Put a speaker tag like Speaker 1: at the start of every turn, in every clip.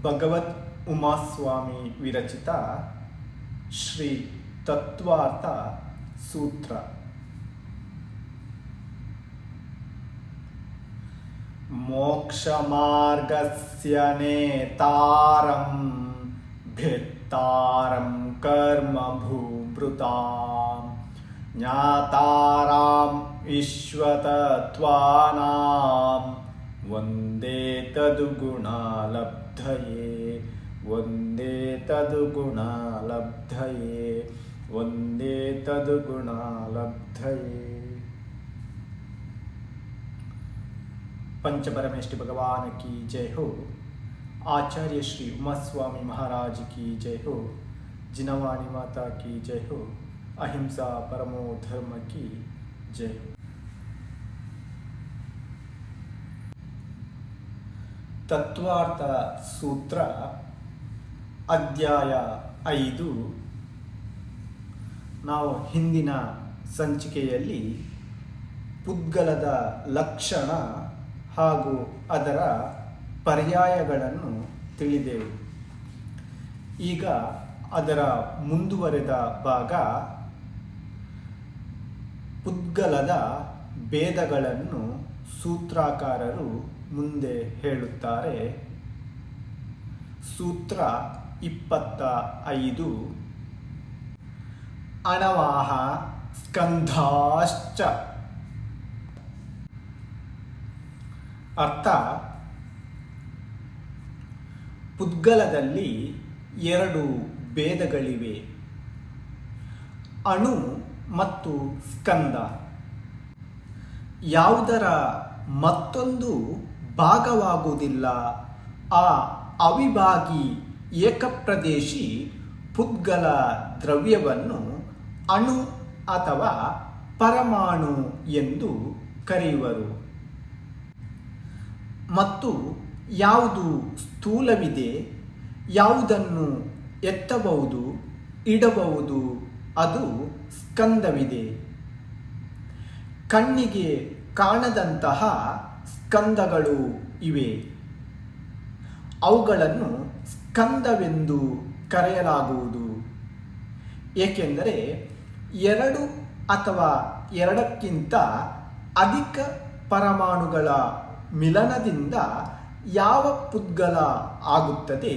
Speaker 1: ಭಗವತ್ ಉಮಾಸ್ವಾಮಿ ವಿರಚಿತ ಶ್ರೀ ತತ್ವಾರ್ಥ ಸೂತ್ರ. ಮೋಕ್ಷಮಾರ್ಗಸ್ಯ ನೇತಾರಂ ಭಿತ್ತಾರಂ ಕರ್ಮ ಭೂಭೃತಾಂ ಜ್ಞಾತಾರಾಂ ವಿಶ್ವತತ್ವಾನಾಂ ವಂದೇ ತದ್ಗುಣಲಬ್ಧಯೇ ವಂದೇ ತದ್ಗುಣಲಬ್ಧಯೇ ವಂದೇ ತದ್ಗುಣಲಬ್ಧಯೇ. पंचपरमेष्टि भगवान की जय हो. आचार्य श्री उमास्वामी महाराज की जय हो. जिनवाणी माता की जय हो. अहिंसा परमो धर्म की जय हो. ತತ್ವಾರ್ಥ ಸೂತ್ರ ಅಧ್ಯಾಯ 5. ನಾವು ಹಿಂದಿನ ಸಂಚಿಕೆಯಲ್ಲಿ ಪುದ್ಗಲದ ಲಕ್ಷಣ ಹಾಗೂ ಅದರ ಪರ್ಯಾಯಗಳನ್ನು ತಿಳಿದೆವು. ಈಗ ಅದರ ಮುಂದುವರೆದ ಭಾಗ ಪುದ್ಗಲದ ಭೇದಗಳನ್ನು ಸೂತ್ರಕಾರರು ಮುಂದೆ ಹೇಳುತ್ತಾರೆ. ಸೂತ್ರ 25. ಅಣವಾಹ ಸ್ಕಂಧಾಶ್ಚ. ಅರ್ಥ: ಪುದ್ಗಲದಲ್ಲಿ 2 ಭೇದಗಳಿವೆ, ಅಣು ಮತ್ತು ಸ್ಕಂದ. ಯಾವುದರ ಮತ್ತೊಂದು ಭಾಗವಾಗುವುದಿಲ್ಲ ಆ ಅವಿಭಾಗಿ ಏಕಪ್ರದೇಶಿ ಪುದ್ಗಲ ದ್ರವ್ಯವನ್ನು ಅಣು ಅಥವಾ ಪರಮಾಣು ಎಂದು ಕರೆಯುವರು. ಮತ್ತು ಯಾವುದು ಸ್ಥೂಲವಿದೆ, ಯಾವುದನ್ನು ಎತ್ತಬಹುದು ಇಡಬಹುದು, ಅದು ಸ್ಕಂದವಿದೆ. ಕಣ್ಣಿಗೆ ಕಾಣದಂತಹ ಸ್ಕಂದಗಳು ಇವೆ. ಅವುಗಳನ್ನು ಸ್ಕಂದವೆಂದು ಕರೆಯಲಾಗುವುದು. ಏಕೆಂದರೆ 2 ಅಥವಾ 2ಕ್ಕಿಂತ ಅಧಿಕ ಪರಮಾಣುಗಳ ಮಿಲನದಿಂದ ಯಾವ ಪುದ್ಗಲ ಆಗುತ್ತದೆ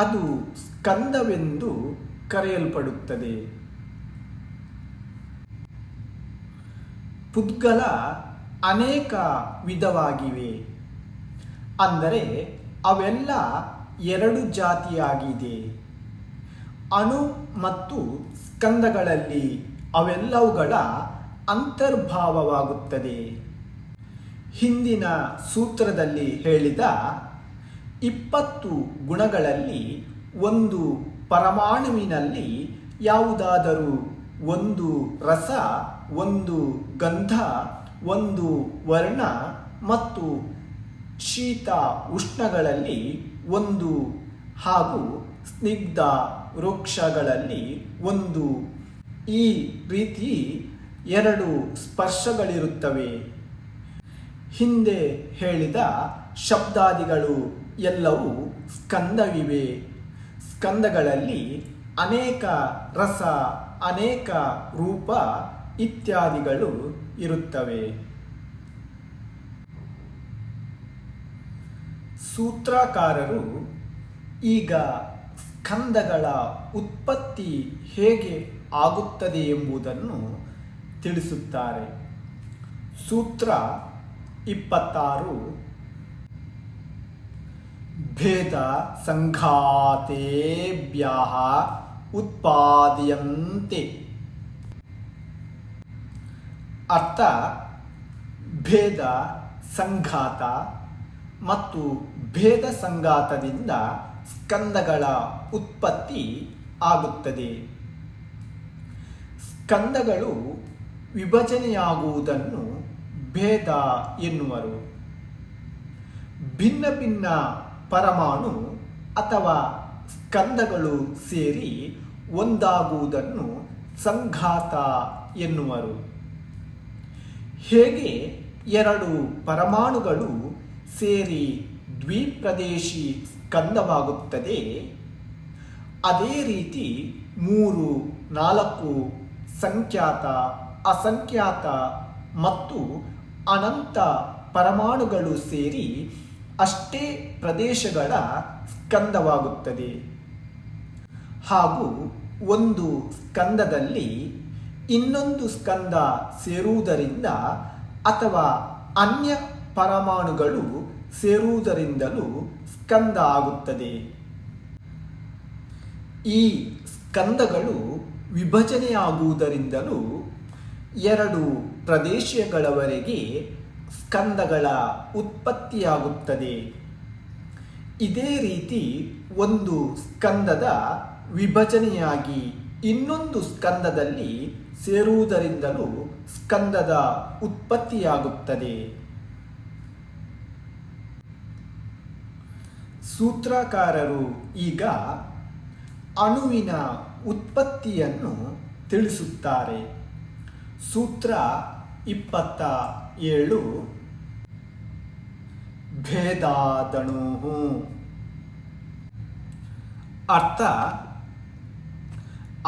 Speaker 1: ಅದು ಸ್ಕಂದವೆಂದು ಕರೆಯಲ್ಪಡುತ್ತದೆ. ಪುದ್ಗಲ ಅನೇಕ ವಿಧವಾಗಿವೆ. ಅಂದರೆ ಅವೆಲ್ಲ 2 ಜಾತಿಯಾಗಿದೆ. ಅಣು ಮತ್ತು ಸ್ಕಂದಗಳಲ್ಲಿ ಅವೆಲ್ಲವುಗಳ ಅಂತರ್ಭಾವವಾಗುತ್ತದೆ. ಹಿಂದಿನ ಸೂತ್ರದಲ್ಲಿ ಹೇಳಿದ 20 ಗುಣಗಳಲ್ಲಿ ಒಂದು ಪರಮಾಣುವಿನಲ್ಲಿ ಯಾವುದಾದರೂ ಒಂದು ರಸ, ಒಂದು ಗಂಧ, ಒಂದು ವರ್ಣ ಮತ್ತು ಶೀತ ಉಷ್ಣಗಳಲ್ಲಿ ಒಂದು ಹಾಗೂ ಸ್ನಿಗ್ಧ ರುಕ್ಷಗಳಲ್ಲಿ ಒಂದು, ಈ ರೀತಿ 2 ಸ್ಪರ್ಶಗಳಿರುತ್ತವೆ. ಹಿಂದೆ ಹೇಳಿದ ಶಬ್ದಾದಿಗಳು ಎಲ್ಲವೂ ಸ್ಕಂದವಿವೆ. ಸ್ಕಂದಗಳಲ್ಲಿ ಅನೇಕ ರಸ, ಅನೇಕ ರೂಪ ಇತ್ಯಾದಿಗಳು ಇರುತ್ತವೆ. ಸೂತ್ರಕಾರರು ಈಗ ಸ್ಕಂದಗಳ ಉತ್ಪತ್ತಿ ಹೇಗೆ ಆಗುತ್ತದೆ ಎಂಬುದನ್ನು ತಿಳಿಸುತ್ತಾರೆ. ಸೂತ್ರ 26. ಭೇದ ಸಂಘಾತೇಭ್ಯಃ ಉತ್ಪಾದ್ಯಂತೆ. ಅರ್ಥ: ಭೇದ ಸಂಘಾತ ಮತ್ತು ಭೇದ ಸಂಘಾತದಿಂದ ಸ್ಕಂದಗಳ ಉತ್ಪತ್ತಿ ಆಗುತ್ತದೆ. ಸ್ಕಂದಗಳು ವಿಭಜನೆಯಾಗುವುದನ್ನು ಭೇದ ಎನ್ನುವರು. ಭಿನ್ನ ಭಿನ್ನ ಪರಮಾಣು ಅಥವಾ ಸ್ಕಂದಗಳು ಸೇರಿ ಒಂದಾಗುವುದನ್ನು ಸಂಘಾತ ಎನ್ನುವರು. ಹೇಗೆ 2 ಪರಮಾಣುಗಳು ಸೇರಿ ದ್ವಿಪ್ರದೇಶಿ ಸ್ಕಂದವಾಗುತ್ತದೆ, ಅದೇ ರೀತಿ 3, 4 ಸಂಖ್ಯಾತ, ಅಸಂಖ್ಯಾತ ಮತ್ತು ಅನಂತ ಪರಮಾಣುಗಳು ಸೇರಿ ಅಷ್ಟೇ ಪ್ರದೇಶಗಳ ಸ್ಕಂದವಾಗುತ್ತದೆ. ಹಾಗೂ ಒಂದು ಸ್ಕಂದದಲ್ಲಿ ಇನ್ನೊಂದು ಸ್ಕಂದ ಸೇರುವುದರಿಂದ ಅಥವಾ ಅನ್ಯ ಪರಮಾಣುಗಳು ಸೇರುವುದರಿಂದಲೂ ಸ್ಕಂದ ಆಗುತ್ತದೆ. ಈ ಸ್ಕಂದಗಳು ವಿಭಜನೆಯಾಗುವುದರಿಂದಲೂ 2 ಪ್ರದೇಶಗಳವರೆಗೆ ಸ್ಕಂದಗಳ ಉತ್ಪತ್ತಿಯಾಗುತ್ತದೆ. ಇದೇ ರೀತಿ ಒಂದು ಸ್ಕಂದದ ವಿಭಜನೆಯಾಗಿ ಇನ್ನೊಂದು ಸ್ಕಂದದಲ್ಲಿ ಸೇರುವುದರಿಂದಲೂ ಸ್ಕಂದದ ಉತ್ಪತ್ತಿಯಾಗುತ್ತದೆ. ಸೂತ್ರಕಾರರು ಈಗ ಅಣುವಿನ ಉತ್ಪತ್ತಿಯನ್ನು ತಿಳಿಸುತ್ತಾರೆ. ಸೂತ್ರ 27 ಭೇದಾದಣುಃ. ಅರ್ಥ: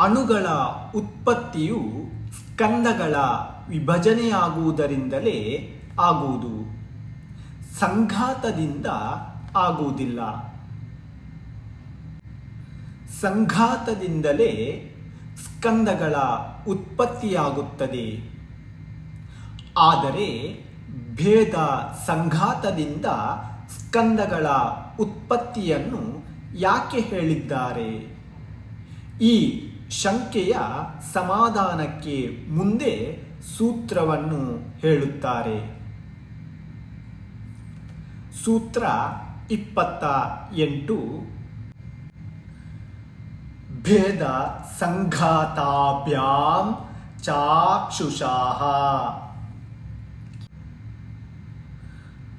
Speaker 1: ಅಣುಗಳ ಉತ್ಪತ್ತಿಯು ಸ್ಕಂದಗಳ ವಿಭಜನೆಯಾಗುವುದರಿಂದಲೇ ಆಗುವುದು, ಸಂಘಾತದಿಂದ ಆಗುವುದಿಲ್ಲ. ಸಂಘಾತದಿಂದಲೇ ಸ್ಕಂದಗಳ ಉತ್ಪತ್ತಿಯಾಗುತ್ತದೆ. ಆದರೆ ಭೇದ ಸಂಘಾತದಿಂದ ಸ್ಕಂದಗಳ ಉತ್ಪತ್ತಿಯನ್ನು ಯಾಕೆ ಹೇಳಿದ್ದಾರೆ? ಈ ಶಂಕೆಯ ಸಮಾಧಾನಕ್ಕೆ ಮುಂದೆ ಸೂತ್ರವನ್ನು ಹೇಳುತ್ತಾರೆ. ಸೂತ್ರ 28 ಭೇದ ಸಂಘಾತಾಭ್ಯಾಂ ಚಾಕ್ಷುಷಾಃ.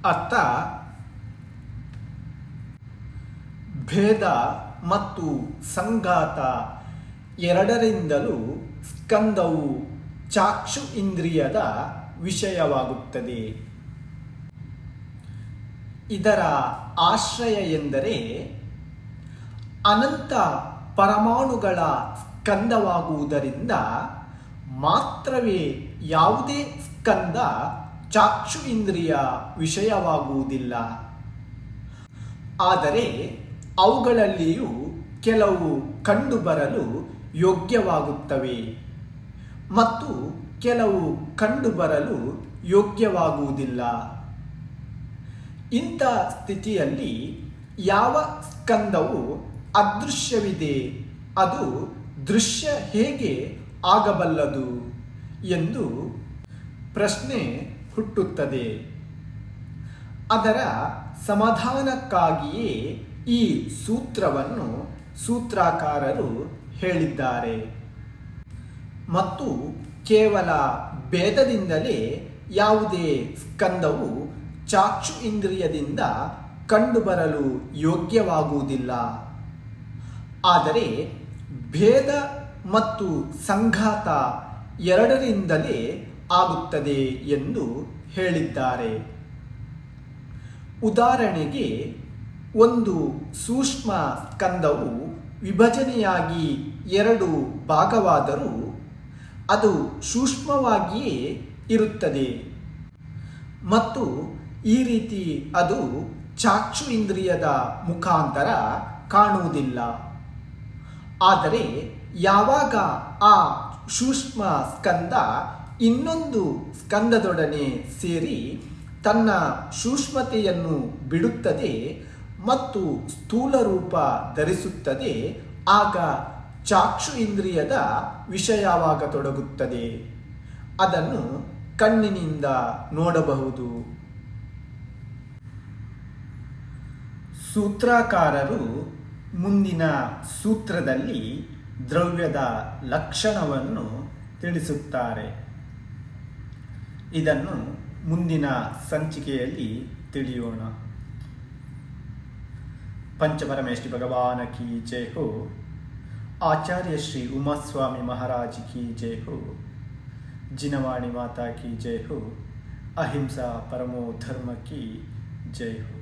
Speaker 1: ಅರ್ಥ: ಭೇದ ಮತ್ತು ಸಂಘಾತ ಎರಡರಿಂದಲೂ ಸ್ಕಂದವು ಚಾಕ್ಷು ಇಂದ್ರಿಯದ ವಿಷಯವಾಗುತ್ತದೆ. ಇದರ ಆಶ್ರಯ ಎಂದರೆ ಅನಂತ ಪರಮಾಣುಗಳ ಸ್ಕಂದವಾಗುವುದರಿಂದ ಮಾತ್ರವೇ ಯಾವುದೇ ಸ್ಕಂದ ಚಾಕ್ಷು ಇಂದ್ರಿಯ ವಿಷಯವಾಗುವುದಿಲ್ಲ. ಆದರೆ ಅವುಗಳಲ್ಲಿಯೂ ಕೆಲವು ಕಂಡುಬರಲು ಯೋಗ್ಯವಾಗುತ್ತವೆ ಮತ್ತು ಕೆಲವು ಕಂಡುಬರಲು ಯೋಗ್ಯವಾಗುವುದಿಲ್ಲ. ಇಂಥ ಸ್ಥಿತಿಯಲ್ಲಿ ಯಾವ ಸ್ಕಂದವು ಅದೃಶ್ಯವಿದೆ, ಅದು ದೃಶ್ಯ ಹೇಗೆ ಆಗಬಲ್ಲದು ಎಂದು ಪ್ರಶ್ನೆ ಹುಟ್ಟುತ್ತದೆ. ಅದರ ಸಮಾಧಾನಕ್ಕಾಗಿಯೇ ಈ ಸೂತ್ರವನ್ನು ಸೂತ್ರಕಾರರು ಹೇಳಿದ್ದಾರೆ. ಮತ್ತು ಕೇವಲ ಭೇದದಿಂದಲೇ ಯಾವುದೇ ಸ್ಕಂದವು ಚಾಕ್ಷು ಇಂದ್ರಿಯದಿಂದ ಕಂಡುಬರಲು ಯೋಗ್ಯವಾಗುವುದಿಲ್ಲ. ಆದರೆ ಭೇದ ಮತ್ತು ಸಂಘಾತ ಎರಡರಿಂದಲೇ ಆಗುತ್ತದೆ ಎಂದು ಹೇಳಿದ್ದಾರೆ. ಉದಾಹರಣೆಗೆ, ಒಂದು ಸೂಕ್ಷ್ಮ ಸ್ಕಂದವು ವಿಭಜನೆಯಾಗಿ 2 ಭಾಗವಾದರೂ ಅದು ಸೂಕ್ಷ್ಮವಾಗಿಯೇ ಇರುತ್ತದೆ ಮತ್ತು ಈ ರೀತಿ ಅದು ಚಾಕ್ಷು ಇಂದ್ರಿಯದ ಮುಖಾಂತರ ಕಾಣುವುದಿಲ್ಲ. ಆದರೆ ಯಾವಾಗ ಆ ಸೂಕ್ಷ್ಮ ಸ್ಕಂದ ಇನ್ನೊಂದು ಸ್ಕಂದದೊಡನೆ ಸೇರಿ ತನ್ನ ಸೂಕ್ಷ್ಮತೆಯನ್ನು ಬಿಡುತ್ತದೆ ಮತ್ತು ಸ್ಥೂಲ ರೂಪ ಧರಿಸುತ್ತದೆ, ಆಗ ಚಾಕ್ಷು ಇಂದ್ರಿಯದ ವಿಷಯವಾಗತೊಡಗುತ್ತದೆ. ಅದನ್ನು ಕಣ್ಣಿನಿಂದ ನೋಡಬಹುದು. ಸೂತ್ರಕಾರರು ಮುಂದಿನ ಸೂತ್ರದಲ್ಲಿ ದ್ರವ್ಯದ ಲಕ್ಷಣವನ್ನು ತಿಳಿಸುತ್ತಾರೆ. ಇದನ್ನು ಮುಂದಿನ ಸಂಚಿಕೆಯಲ್ಲಿ ತಿಳಿಯೋಣ. पंचपरमेष्टि भगवान की जय हो. आचार्य श्री उमा स्वामी महाराज की जय हो. जिनवाणी माता की जय हो. अहिंसा परमो धर्म की जय हो.